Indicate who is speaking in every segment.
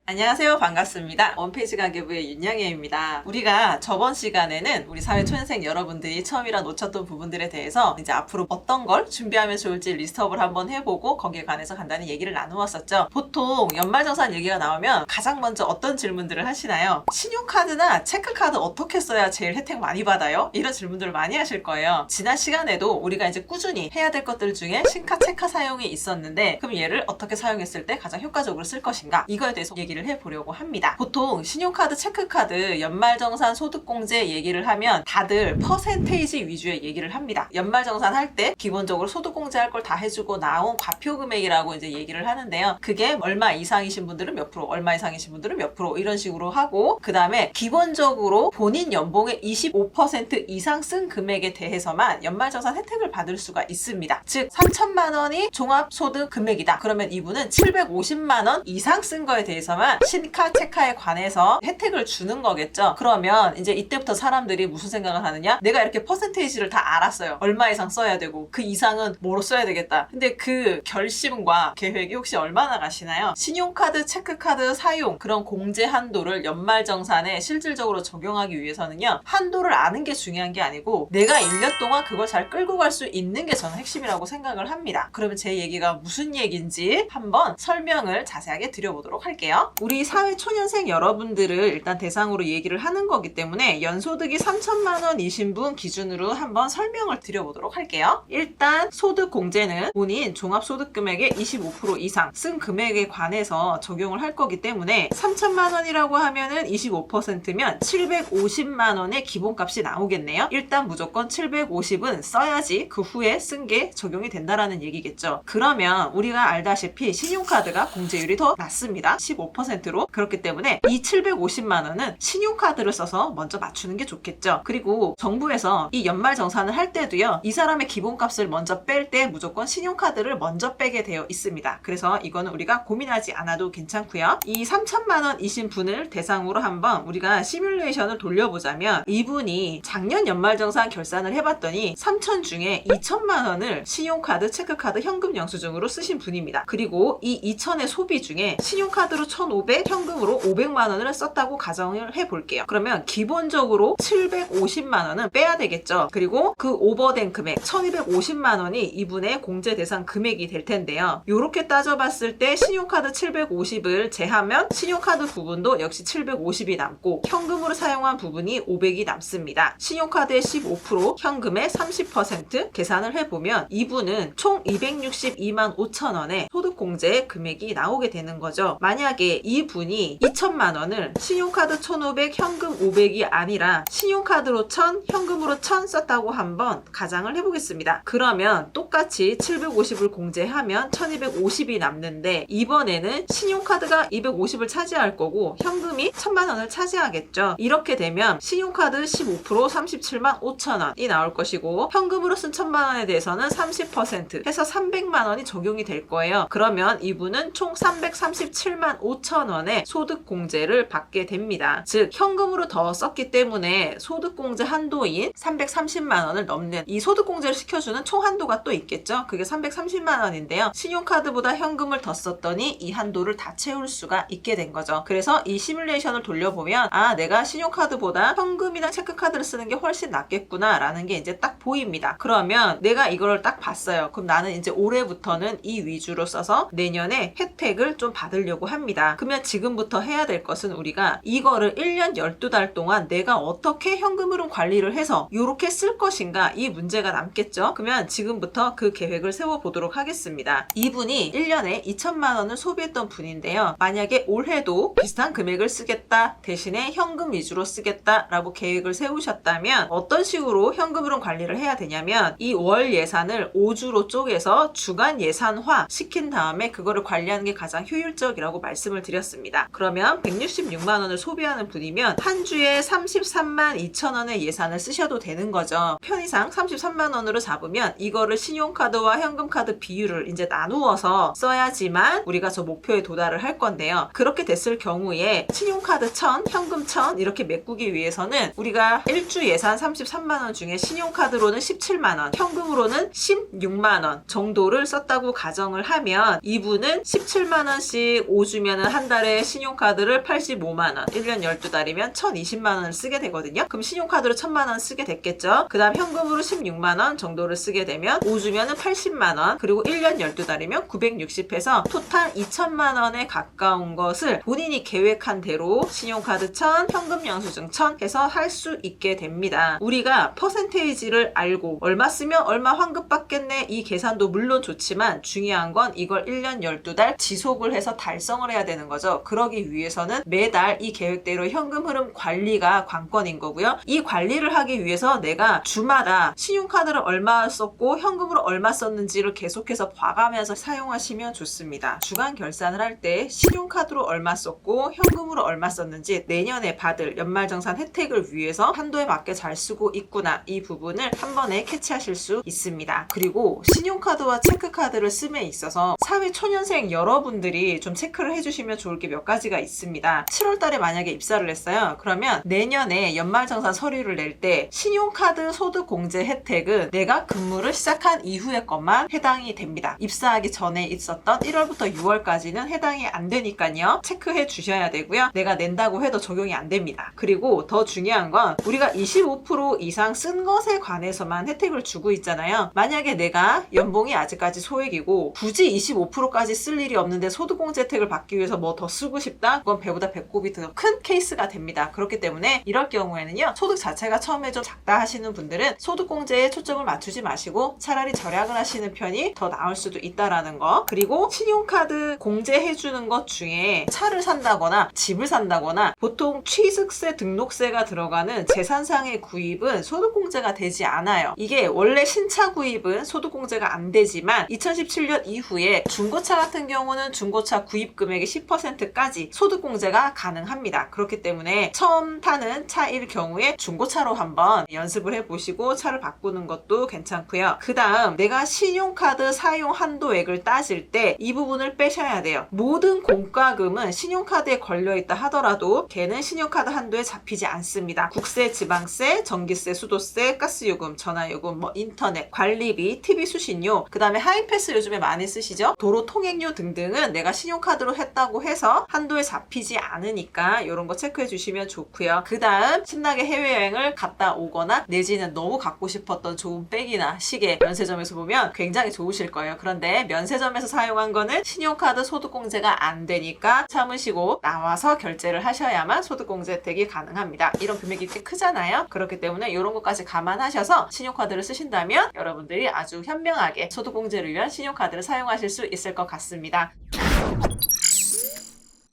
Speaker 1: 안녕하세요. 반갑습니다. 원페이지 가계부의 윤영애입니다. 우리가 저번 시간에는 우리 사회초년생 여러분들이 처음이라 놓쳤던 부분들에 대해서 이제 앞으로 어떤 걸 준비하면 좋을지 리스트업을 한번 해보고 거기에 관해서 간단히 얘기를 나누었었죠. 보통 연말정산 얘기가 나오면 가장 먼저 어떤 질문들을 하시나요? 신용카드나 체크카드 어떻게 써야 제일 혜택 많이 받아요? 이런 질문들을 많이 하실 거예요. 지난 시간에도 우리가 이제 꾸준히 해야 될 것들 중에 신카, 체카 사용이 있었는데 그럼 얘를 어떻게 사용했을 때 가장 효과적으로 쓸 것인가? 이거에 대해서 얘기를 해보려고 합니다. 보통 신용카드, 체크카드, 연말정산, 소득공제 얘기를 하면 다들 퍼센테이지 위주의 얘기를 합니다. 연말정산 할 때 기본적으로 소득공제 할 걸 다 해주고 나온 과표 금액이라고 이제 얘기를 하는데요. 그게 얼마 이상이신 분들은 몇 프로, 얼마 이상이신 분들은 몇 프로 이런 식으로 하고 그 다음에 기본적으로 본인 연봉의 25% 이상 쓴 금액에 대해서만 연말정산 혜택을 받을 수가 있습니다. 즉 3천만 원이 종합소득 금액이다. 그러면 이분은 750만 원 이상 쓴 거에 대해서만 신카, 체카에 관해서 혜택을 주는 거겠죠. 그러면 이제 이때부터 사람들이 무슨 생각을 하느냐? 내가 이렇게 퍼센테이지를 다 알았어요. 얼마 이상 써야 되고 그 이상은 뭐로 써야 되겠다. 근데 그 결심과 계획이 혹시 얼마나 가시나요? 신용카드, 체크카드 사용 그런 공제 한도를 연말정산에 실질적으로 적용하기 위해서는요. 한도를 아는 게 중요한 게 아니고 내가 1년 동안 그걸 잘 끌고 갈 수 있는 게 저는 핵심이라고 생각을 합니다. 그러면 제 얘기가 무슨 얘기인지 한번 설명을 자세하게 드려보도록 할게요. 우리 사회초년생 여러분들을 일단 대상으로 얘기를 하는 거기 때문에 연소득이 3천만 원이신 분 기준으로 한번 설명을 드려보도록 할게요. 일단 소득공제는 본인 종합소득금액의 25% 이상 쓴 금액에 관해서 적용을 할 거기 때문에 3천만 원이라고 하면은 25%면 750만 원의 기본값이 나오겠네요. 일단 무조건 750은 써야지 그 후에 쓴 게 적용이 된다라는 얘기겠죠. 그러면 우리가 알다시피 신용카드가 공제율이 더 낮습니다. 15%로. 그렇기 때문에 이 750만 원은 신용카드를 써서 먼저 맞추는 게 좋겠죠. 그리고 정부에서 이 연말정산을 할 때도요. 이 사람의 기본값을 먼저 뺄 때 무조건 신용카드를 먼저 빼게 되어 있습니다. 그래서 이거는 우리가 고민하지 않아도 괜찮고요. 이 3천만 원이신 분을 대상으로 한번 우리가 시뮬레이션을 돌려보자면 이분이 작년 연말정산 결산을 해봤더니 3천 중에 2천만 원을 신용카드, 체크카드, 현금 영수증으로 쓰신 분입니다. 그리고 이 2천의 소비 중에 신용카드로 1,500, 현금으로 500만 원을 썼다고 가정을 해볼게요. 그러면 기본적으로 750만 원은 빼야 되겠죠. 그리고 그 오버된 금액 1,250만 원이 이분의 공제 대상 금액이 될 텐데요. 이렇게 따져봤을 때 신용카드 750을 제하면 신용카드 부분도 역시 750이 남고 현금으로 사용한 부분이 500이 남습니다. 신용카드의 15%, 현금의 30% 계산을 해보면 이분은 총 262만 5천 원의 소득공제 금액이 나오게 되는 거죠. 만약에 이분이 2천만 원을 신용카드 1,500, 현금 500이 아니라 신용카드로 1,000, 현금으로 1,000 썼다고 한번 가정을 해보겠습니다. 그러면 똑같이 750을 공제하면 1,250이 남는데 이번에는 신용카드가 250을 차지할 거고 현금이 1,000만 원을 차지하겠죠. 이렇게 되면 신용카드 15% 37만 5천 원이 나올 것이고 현금으로 쓴 1,000만 원에 대해서는 30% 해서 300만 원이 적용이 될 거예요. 그러면 이분은 총 337만 5천 원의 소득공제를 받게 됩니다. 즉 현금으로 더 썼기 때문에 소득공제 한도인 330만 원을 넘는 이 소득공제를 시켜주는 총 한도가 또 있겠죠. 그게 330만 원인데요. 신용카드보다 현금을 더 썼더니 이 한도를 다 채울 수가 있게 된 거죠. 그래서 이 시뮬레이션을 돌려보면 아 내가 신용카드보다 현금이나 체크카드를 쓰는 게 훨씬 낫겠구나 라는 게 이제 딱 보입니다. 그러면 내가 이거를 딱 봤어요. 그럼 나는 이제 올해부터는 이 위주로 써서 내년에 혜택을 좀 받으려고 합니다. 그러면 지금부터 해야 될 것은 우리가 이거를 1년 12달 동안 내가 어떻게 현금 흐름 관리를 해서 이렇게 쓸 것인가 이 문제가 남겠죠. 그러면 지금부터 그 계획을 세워보도록 하겠습니다. 이분이 1년에 2천만 원을 소비했던 분인데요. 만약에 올해도 비슷한 금액을 쓰겠다 대신에 현금 위주로 쓰겠다라고 계획을 세우셨다면 어떤 식으로 현금 흐름 관리를 해야 되냐면 이 월 예산을 5주로 쪼개서 주간 예산화 시킨 다음에 그거를 관리하는 게 가장 효율적이라고 말씀을 드렸습니다. 그러면 166만 원을 소비하는 분이면 한 주에 33만 2천 원의 예산을 쓰셔도 되는 거죠. 편의상 33만 원으로 잡으면 이거를 신용카드와 현금카드 비율을 이제 나누어서 써야지만 우리가 저 목표에 도달을 할 건데요. 그렇게 됐을 경우에 신용카드 1,000, 현금 1,000 이렇게 메꾸기 위해서는 우리가 1주 예산 33만 원 중에 신용카드로는 17만 원, 현금으로는 16만 원 정도를 썼다고 가정을 하면 이분은 17만 원씩 5주면은 한 한 달에 신용카드를 85만원, 1년 12달이면 1020만원을 쓰게 되거든요. 그럼 신용카드로 1000만원 쓰게 됐겠죠. 그 다음 현금으로 16만원 정도를 쓰게 되면 5주면은 80만원, 그리고 1년 12달이면 960해서 토탈 2000만원에 가까운 것을 본인이 계획한 대로 신용카드 1000, 현금 영수증 1000 해서 할 수 있게 됩니다. 우리가 퍼센테이지를 알고 얼마 쓰면 얼마 환급 받겠네, 이 계산도 물론 좋지만 중요한 건 이걸 1년 12달 지속을 해서 달성을 해야 되는 거죠. 그러기 위해서는 매달 이 계획대로 현금 흐름 관리가 관건인 거고요. 이 관리를 하기 위해서 내가 주마다 신용카드를 얼마 썼고 현금으로 얼마 썼는지를 계속해서 봐가면서 사용하시면 좋습니다. 주간 결산을 할 때 신용카드로 얼마 썼고 현금으로 얼마 썼는지 내년에 받을 연말정산 혜택을 위해서 한도에 맞게 잘 쓰고 있구나, 이 부분을 한 번에 캐치하실 수 있습니다. 그리고 신용카드와 체크카드를 씀에 있어서 사회 초년생 여러분들이 좀 체크를 해주시면 좋을 게 몇 가지가 있습니다. 7월 달에 만약에 입사를 했어요. 그러면 내년에 연말정산 서류를 낼 때 신용카드 소득공제 혜택은 내가 근무를 시작한 이후의 것만 해당이 됩니다. 입사하기 전에 있었던 1월부터 6월까지는 해당이 안 되니까요. 체크해 주셔야 되고요. 내가 낸다고 해도 적용이 안 됩니다. 그리고 더 중요한 건 우리가 25% 이상 쓴 것에 관해서만 혜택을 주고 있잖아요. 만약에 내가 연봉이 아직까지 소액이고 굳이 25%까지 쓸 일이 없는데 소득공제 혜택을 받기 위해서 뭐 더 쓰고 싶다? 그건 배보다 배꼽이 더 큰 케이스가 됩니다. 그렇기 때문에 이럴 경우에는요, 소득 자체가 처음에 좀 작다 하시는 분들은 소득공제에 초점을 맞추지 마시고 차라리 절약을 하시는 편이 더 나을 수도 있다라는 거. 그리고 신용카드 공제해주는 것 중에 차를 산다거나 집을 산다거나 보통 취득세, 등록세가 들어가는 재산상의 구입은 소득공제가 되지 않아요. 이게 원래 신차 구입은 소득공제가 안 되지만 2017년 이후에 중고차 같은 경우는 중고차 구입 금액의 10%까지 소득공제가 가능합니다. 그렇기 때문에 처음 타는 차일 경우에 중고차로 한번 연습을 해보시고 차를 바꾸는 것도 괜찮고요. 그 다음 내가 신용카드 사용 한도액을 따질 때 이 부분을 빼셔야 돼요. 모든 공과금은 신용카드에 걸려있다 하더라도 걔는 신용카드 한도에 잡히지 않습니다. 국세, 지방세, 전기세, 수도세, 가스요금, 전화요금, 인터넷, 관리비, TV 수신료, 그 다음에 하이패스 요즘에 많이 쓰시죠? 도로 통행료 등등은 내가 신용카드로 했다고 해서 한도에 잡히지 않으니까 이런 거 체크해 주시면 좋고요. 그 다음 신나게 해외여행을 갔다 오거나 내지는 너무 갖고 싶었던 좋은 백이나 시계 면세점에서 보면 굉장히 좋으실 거예요. 그런데 면세점에서 사용한 거는 신용카드 소득공제가 안 되니까 참으시고 나와서 결제를 하셔야만 소득공제 혜택이 가능합니다. 이런 금액이 꽤 크잖아요. 그렇기 때문에 이런 것까지 감안하셔서 신용카드를 쓰신다면 여러분들이 아주 현명하게 소득공제를 위한 신용카드를 사용하실 수 있을 것 같습니다.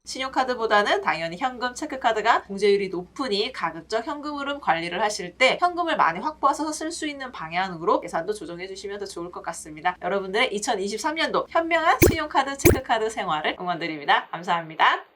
Speaker 1: 신용카드보다는 당연히 현금, 체크카드가 공제율이 높으니 가급적 현금 흐름 관리를 하실 때 현금을 많이 확보해서 쓸 수 있는 방향으로 예산도 조정해 주시면 더 좋을 것 같습니다. 여러분들의 2023년도 현명한 신용카드, 체크카드 생활을 응원드립니다. 감사합니다.